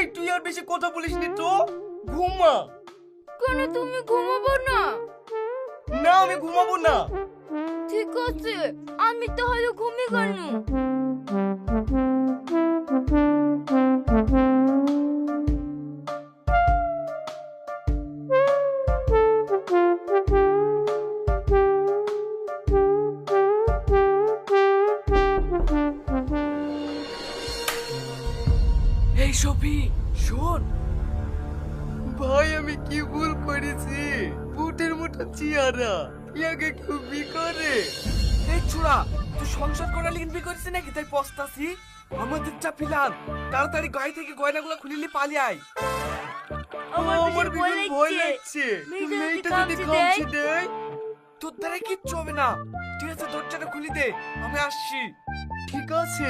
এই তুই আর বেশি কথা বলিস নি তো, ঘুমা। কেন তুমি ঘুমাবো না? না আমি ঘুমাবো না। ঠিক আছে, আমি তাহলে ঘুমিয়ে গেল। এই সফি শোন, ভাই আমি কি ভুল করেছি? বুটের মতো চেহারা, ইয়াকে কেউ বি করে? এই ছোড়া তুই সংসার করার লিখবি করিস নাকি তাই পস্তাছি? আমাদের যা প্ল্যান, তাড়াতাড়ি গাড়ি থেকে গয়নাগুলো খুলিলি পালিয়ে আয়। আমার ভীষণ ভয় লাগছে। মেয়েটা যদি খামচে দেয়? তোর দ্বারা কিচ্ছু হবে না। ঠিক আছে, দরজাটা খুলি দে, আমি আসছি। ঠিক আছে।